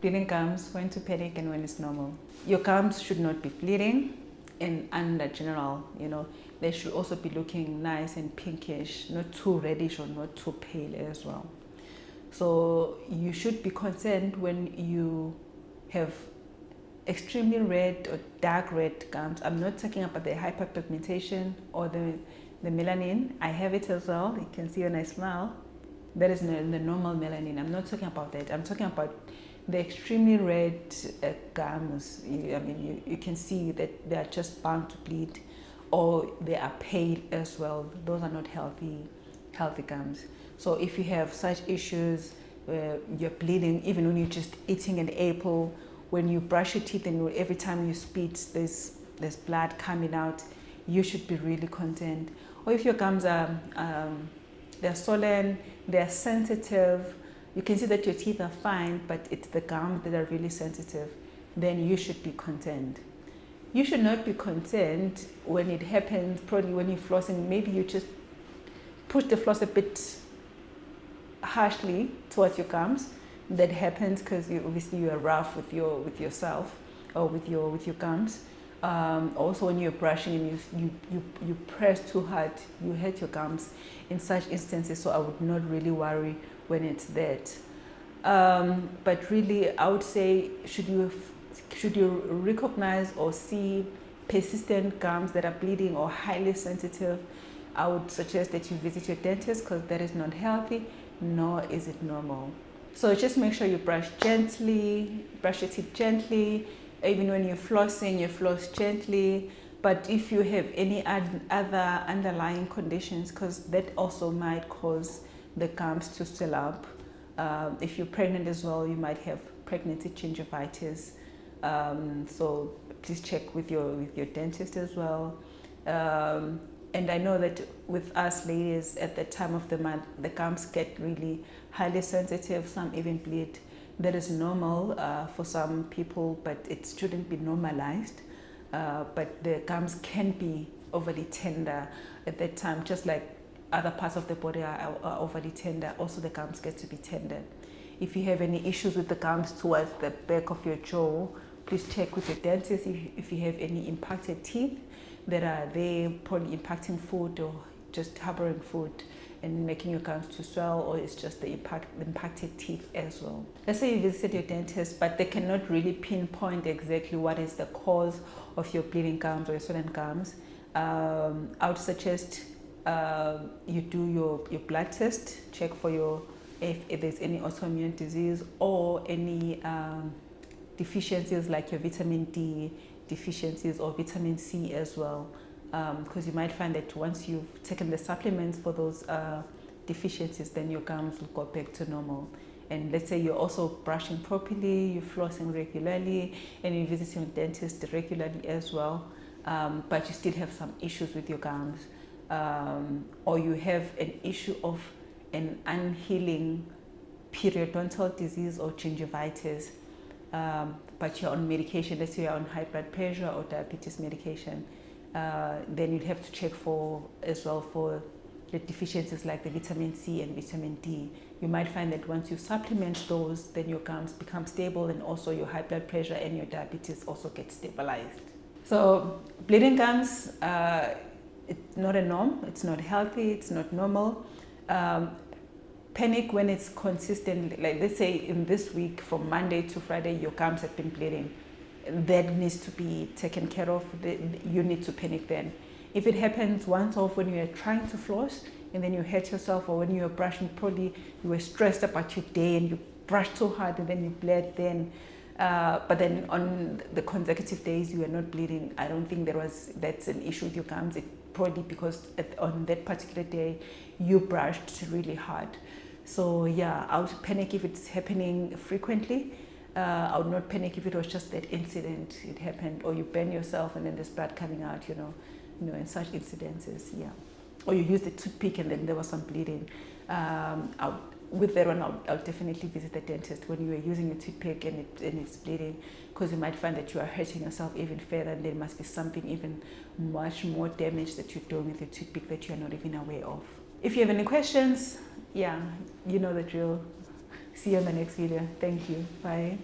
Bleeding gums, when to panic and when it's normal. Your gums should not be bleeding and under general, they should also be looking nice and pinkish, not too reddish or not too pale as well. So you should be concerned when you have extremely red or dark red gums. I'm not talking about the hyperpigmentation or the melanin. I have it as well. You can see when I smile. That is the normal melanin. I'm not talking about that. I'm talking about the extremely red gums. You can see that they are just bound to bleed, or they are pale as well. Those are not healthy gums. So if you have such issues where you're bleeding, even when you're just eating an apple, when you brush your teeth and every time you spit, there's blood coming out, you should be really concerned. Or if your gums are they're swollen, they're sensitive, you can see that your teeth are fine, but it's the gums that are really sensitive, then you should be concerned. You should not be concerned when it happens, probably when you're flossing, maybe you just push the floss a bit harshly towards your gums. That happens because obviously you are rough with yourself or with your gums. Also, when you're brushing and you press too hard, you hurt your gums in such instances. So I would not really worry when it's that. But really, I would say, should you recognize or see persistent gums that are bleeding or highly sensitive, I would suggest that you visit your dentist, because that is not healthy, nor is it normal. So just make sure you brush gently, brush your teeth gently. Even when you're flossing, you floss gently. But if you have any other underlying conditions, because that also might cause the gums to swell up. If you're pregnant as well, you might have pregnancy gingivitis. So please check with your dentist as well. And I know that with us ladies at the time of the month, the gums get really highly sensitive, some even bleed. That is normal for some people, but it shouldn't be normalized. But the gums can be overly tender at that time, just like other parts of the body are overly tender. Also, the gums get to be tender. If you have any issues with the gums towards the back of your jaw, please check with your dentist if you have any impacted teeth that are there, probably impacting food or just harboring food and making your gums to swell, or it's just the impacted teeth as well. Let's say you visited your dentist, but they cannot really pinpoint exactly what is the cause of your bleeding gums or your swollen gums. I would suggest you do your blood test, check for if there's any autoimmune disease or any deficiencies like your vitamin D deficiencies or vitamin C as well, because you might find that once you've taken the supplements for those deficiencies, then your gums will go back to normal. And let's say you're also brushing properly, you're flossing regularly, and you're visiting your dentist regularly as well, but you still have some issues with your gums, or you have an issue of an unhealing periodontal disease or gingivitis, but you're on medication, let's say you're on high blood pressure or diabetes medication, then you'd have to check as well for the deficiencies like the vitamin C and vitamin D. You might find that once you supplement those, then your gums become stable, and also your high blood pressure and your diabetes also get stabilized. So bleeding gums, it's not a norm, it's not healthy, it's not normal. Panic when it's consistent, like let's say in this week from Monday to Friday your gums have been bleeding. That needs to be taken care of. You need to panic then. If it happens once off when you are trying to floss and then you hurt yourself, or when you are brushing, probably you were stressed about your day and you brushed too hard and then you bled then, but then on the consecutive days you are not bleeding, I don't think that's an issue with your gums. It probably because on that particular day you brushed really hard. So yeah, I would panic if it's happening frequently. I would not panic if it was just that incident, it happened, or you burn yourself and then there's blood coming out, in such incidences, yeah. Or you use the toothpick and then there was some bleeding. With that one, I'll definitely visit the dentist when you are using a toothpick and it's bleeding, because you might find that you are hurting yourself even further, and there must be something even much more damage that you're doing with the toothpick that you're not even aware of. If you have any questions, yeah, you know the drill. See you in the next video. Thank you. Bye.